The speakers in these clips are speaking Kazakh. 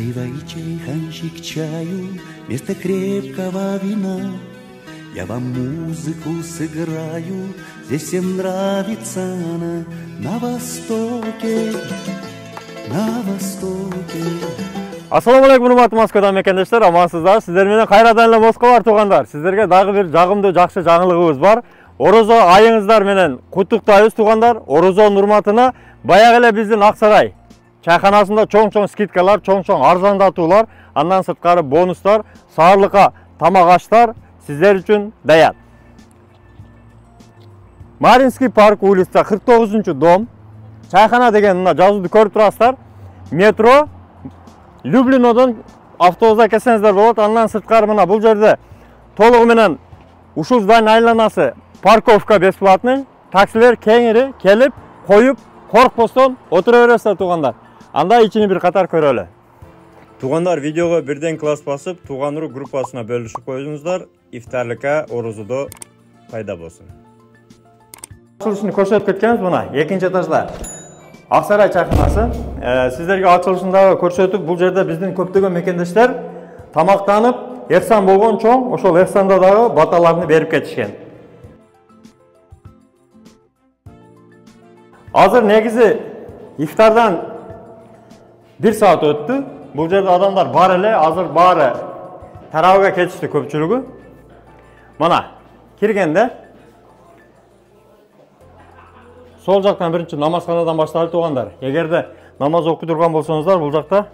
Наливайте ханчик чаю вместо крепкого вина. Я вам музыку сыграю, здесь всем нравится она. На востоке, на востоке. Assalamu alaikum урматтуу Москвадан мекендештер, амансыздар. Сиздер менен кайрадан эле Москва туугандар. Сиздерге дагы бир жагымдуу жакшы жаңылыгыбыз бар. Орозо айыңыздар менен куттуктайбыз туугандар. Орозонун урматына баягы эле биздин Аксарай чайканасында чоң-чоң скидкалар, чоң-чоң арзандатуулар, андан сырткары бонустар, саарлыкка тамак аштар сиздер үчүн даят. Маринский парк улица 49-дом. Чайкана деген мына жазууда көрүп турасыздар. Метро Люблинодон автобуска келсеңиздер болот. Андан сырткары мына бул жерде толугу менен ушул здание айланасы парковка бесплатный. Таксилер кеңири келип, коюп, коркпостон отура бересиздер туугандар. Анда ичини бир катар көрөлү. Туугандар, видеого бирден класс басып, тууган урук группасына бөлүшүп коюңуздар. Ифтарлыкка орозодо пайда болсун. Ачылышын көрсөтүп кеткенбиз мына, 2-этажда. Аксарай чайканасы. Сиздерге ачылышындагы көрсөтүп, бул жерде биздин көптөгөн мекендештер тамактанып, эхсан болгон чоң, ошол эхсанда дагы баталарны берип кетишкен. Азыр негизи ифтардан 1 саат өттү. Бул жерде адамдар бар эле, азыр баары тарабыга кетишти көпчүлүгү. Мына, киргенде сол жактан биринчи намазканадан башталып туугандар. Эгерде намаз окуй турган болсоңуздар, бул жакта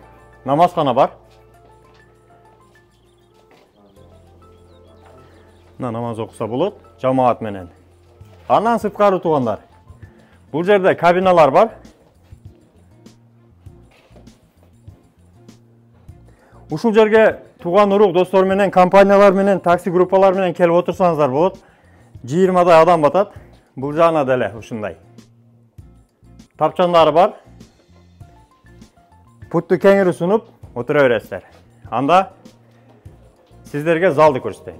намазкана бар. Мына намаз окуса болот, жамаат менен. Андан сырткары туугандар. Бул жерде кабиналар бар. Ушул жерге тууган урук достор менен, компаниялар менен, такси группалар менен келип отурсаңыздар болот. 20дай адам батат. Бул жагына деле ушундай. Тапчандары бар. Путту кеңири сунуп отура бересиздер. Анда сиздерге залды көрсөтөйүн.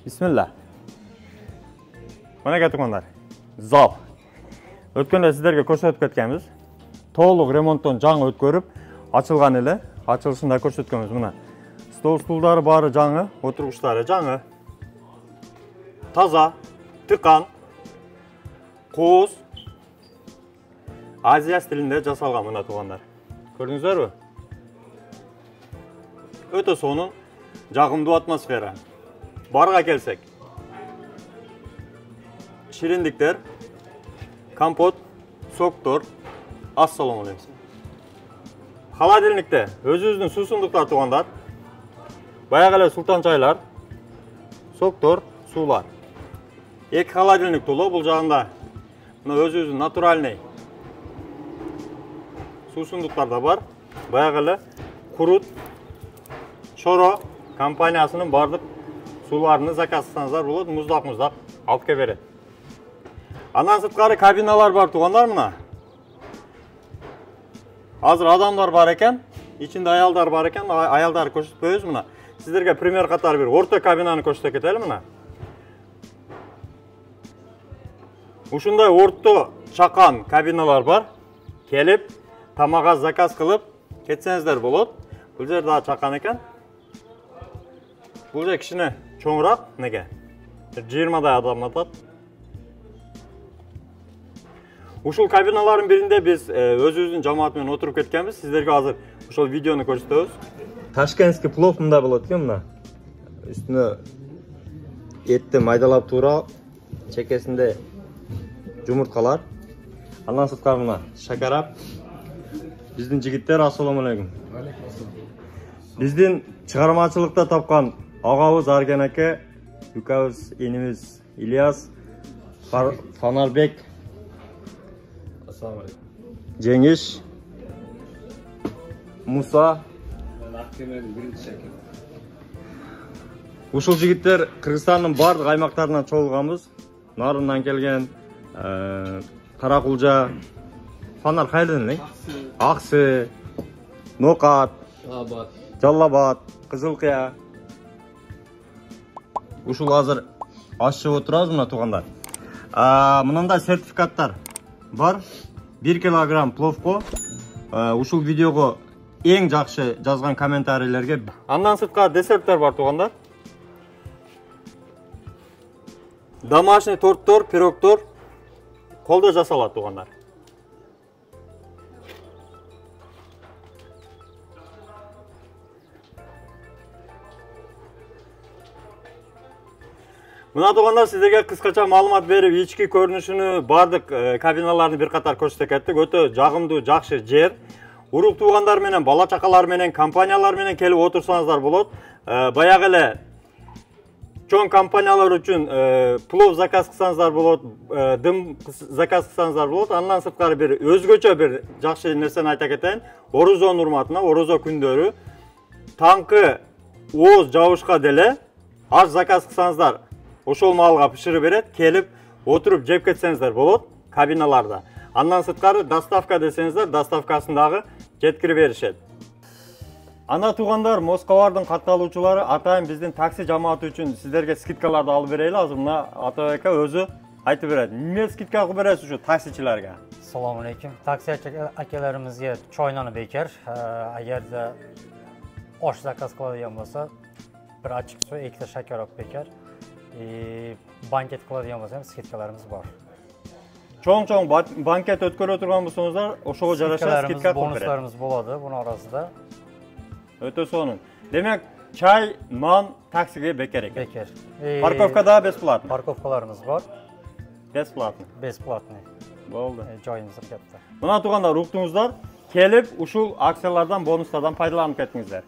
Бисмилла. Мына туугандар. Зал. Өткөндө сиздерге көрсөтүп кеткенбиз. Толук ремонттон жаңы өткөрүп, ачылган эле. Ачылышында көрсөткөнбүз мына. Стол-стулдары бары жаңы, отургучтары жаңы. Таза, тыкан, кооз. Азия стилинде жасалган мына туугандар. Көрдүңүздөрбү? Өтө сонун, жагымдуу атмосфера. Барга келсек. Шириндиктер, компот, соктор. Ассаламу алейкум. Холодильникте өзүбүздүн суусундуктар туугандар. Баягы эле султан чайлар, соктор, суулар. 2 холодильник толо, бул жагында мына өзүбүздүн натуральный суусундуктар да бар. Баягы эле Курут, Шоро компаниясынын бардык сууларыны заказсаңыздар болот, муздак алып кел берет. Андан сырткары кабиналар бар туугандар мына. Азыр адамдар бар экен, ичинде аялдар бар экен, аялдар көрсөтпөйбүз мына. Сиздерге пример катары бир орто кабинаны көрсөтө кетели мына. Ушундай орто чакан кабиналар бар. Келип, тамага заказ кылып кетсеңиздер болот. Бул жер да чакан экен. Бул жер кичине чоңураак, неге? 20дай адам атат. Ушул кабиналардын биринде биз өзүбүздүн жамаат менен отуруп кеткенбиз. Сиздерге азыр ошол видеону көрсөтөбүз. Ташкентский плов мында болот экен мына. Үстүнө этти майдалап туура, чекесинде жумурткалар. Андан сырткары мына шакарап. Биздин жигиттер, ассаламу алейкум. Биздин чыгармачылыкта тапкан агабыз Арген аке, үкабыз энибиз Ильяс, Фанарбек, Жеңиш, Муса. Ушул жигиттер Кыргызстандын бардык аймактарынан чогулганбыз. Нарындан келген, Каракулжа, Фанар кайерден эле? Аксы, Нокат, Жаллабад, Кызылкыя. Ушул азыр ашып отурабыз мына туугандар. Мындай сертификаттар бар. 1 килограмм пловко ушул видеого eng жақсы жазған комментарийлерге. Андан сыртқары десерттер бар туғандар. Домашний торттор, пирогтор қолда жасалады туғандар. Мына туғандар сіздерге қысқаша маалымат беріп, ички көрінішіні бардық кабиналарын бір қатар көрсетіп кеттік. Өте жағымды, жақсы жер. Урук туғандар менен, бала чакалар менен, компаниялар менен келип отурсаңыздар болот. Баягы эле чоң компаниялар үчүн плов заказ кылсаңыздар болот, дым заказ кылсаңыздар болот. Андан сырткары бир өзгөчө бир жакшы нерсени айта кетейин. Орозо урматына, орозо күндөрү таңкы ооз жабышка деле аш заказ кылсаңыздар ошол маалга бышырып берет, келип отуруп жеп кетсеңиздер болот кабиналарда. Андан сырткары доставка десеңиздер, доставкасындагы жеткирип беришет. Ана туғандар, Москвалардын катталуучулары атайын биздин такси жамааты үчүн сиздерге скидкаларды алып берели. Азыр мына Атабек өзү айтып берет. Эмне скидка кылып бересиз ушу таксичилерге? Assalomu alaykum. Taksi akalarimizga choynoni bekar. Agarda osh zakaz qiladigan bo'lsa, bir achchiq suv, ikkita shakar olib bekar. Banket qiladigan bo'lsa ham skidkalarimiz bor. Cho'ng banket o'tkazib turgan bo'lsangizlar, o'shaga jarasha skidka qilib beradi. Bonuslarimiz bo'ladi buni orasida. O'ta so'nin. Demak, çay, non taksiga bekar ekan. Bekar. Parkovkada besplatno. Parkovkalarimiz bor. Besplatno. Besplatno. Bo'ldi. Joyimiz katta. Buna tuğanlar, uqdingizlar, kelib uşul aksiyalardan, bonuslardan faydalanıp ketdingizlar.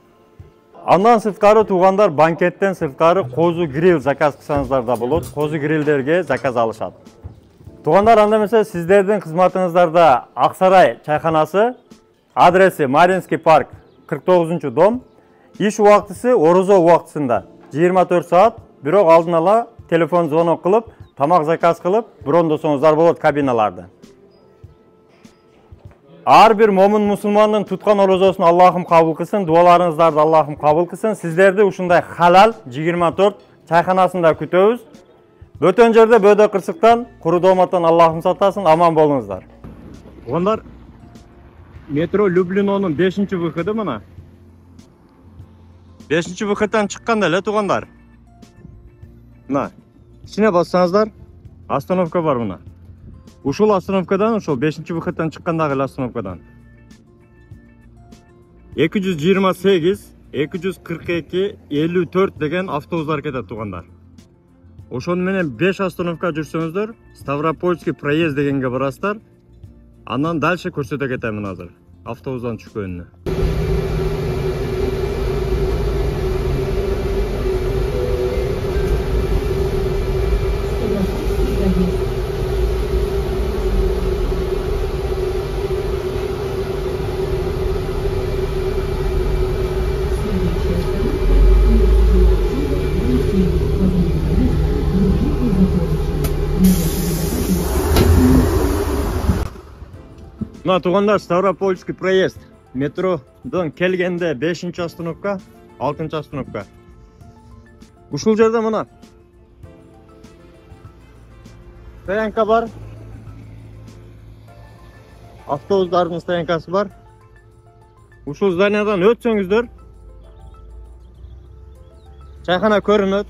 Andan sırtqarı tuğanlar, banketten sırtqarı qozu grill zakaz qilsangizlar da bo'ladi. Qozu grilllerge zakaz alışadi. Tuğanlar, anda mesela sizlerden xizmatingizlarda Aksaray çayxanası, adresi Marinskiy park 49-dom, iş vaqtisi Orozo vaqtisida 24 saat, biroq aldın ala telefon звонок qilib, tamaq zakaz qilib, brondosoңuzдар bo'ladi kabinalarda. Har bir mo'min musulmonning tutgan orozosini Allohim qabul qilsin, duolarınızda Allohim qabul qilsin. Sizlerdi uşunday halal 24 çayxanasında kütөбүз. Bötön jerde böde qırсыктан, quru domatdan Allohim satasın, aman bolуңуздар. Onlar metro Люблиноның 5-выходы мына. 5-выходдан чыкканда эле тугандар. Мына, içine бассаңыздар, остановка бар мына. Ушул остановкадан, ушул 5-выходдан чыккандагы остановкадан 228, 242, 54 деген автобустар кетет тугандар. Ошону менен 5 остановка жүрсөңүздөр, Ставропольский проезд дегенге барасыздар. Андан дальше көрсөтө кетемин азыр. Автобустан түшкөнүнө. Мына тугандар, Ставропольский проезд. Метродан келгенде 5-остановка, 6-остановка. Ушул жерде мына стоянка бар. Автобустардын стоянкасы бар. Ушул зданиядан өтсөңүздөр, чайхана көрүнөт.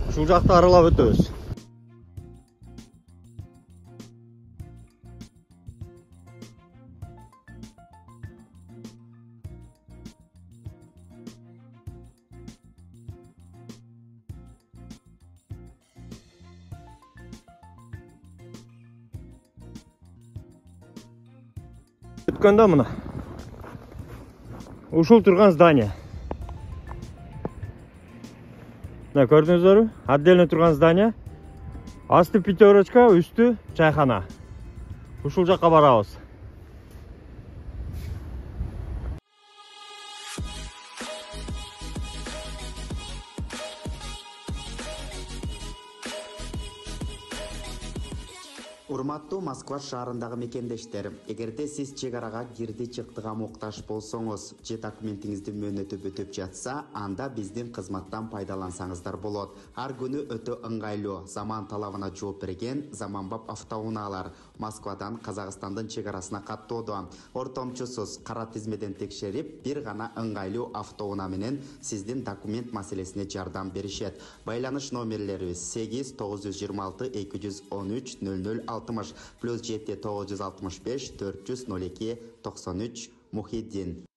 Ушул жакты аралап өтөбүз. Өткөндө мына ушул турган здание. Көрдүңүздөрбү? Отдельно турган здание. Асты пятерочка, үстү чайхана. Ушул жакка барабыз. Урматтуу Москва шаарындагы мекендештер, эгерде сиз чек арага кирди чыктыга муктаж болсоңуз, же документиңизди мөөнөтү өтүп жатса, анда биздин кызматтан пайдалансаңыздар болот. Ар күнү өтө ыңгайлуу, заман талабына жооп берген заманбап автоунаалар Москвадан Казакстандын чек арасына каттоодо. Ортомчусуз кара тизмеден текшерип, бир гана ыңгайлуу автоунаа менен сиздин документ маселесине жардам беришет. Байланыш номерлерибиз 8 926 213 00 +7 965 402 93 Мухиддин.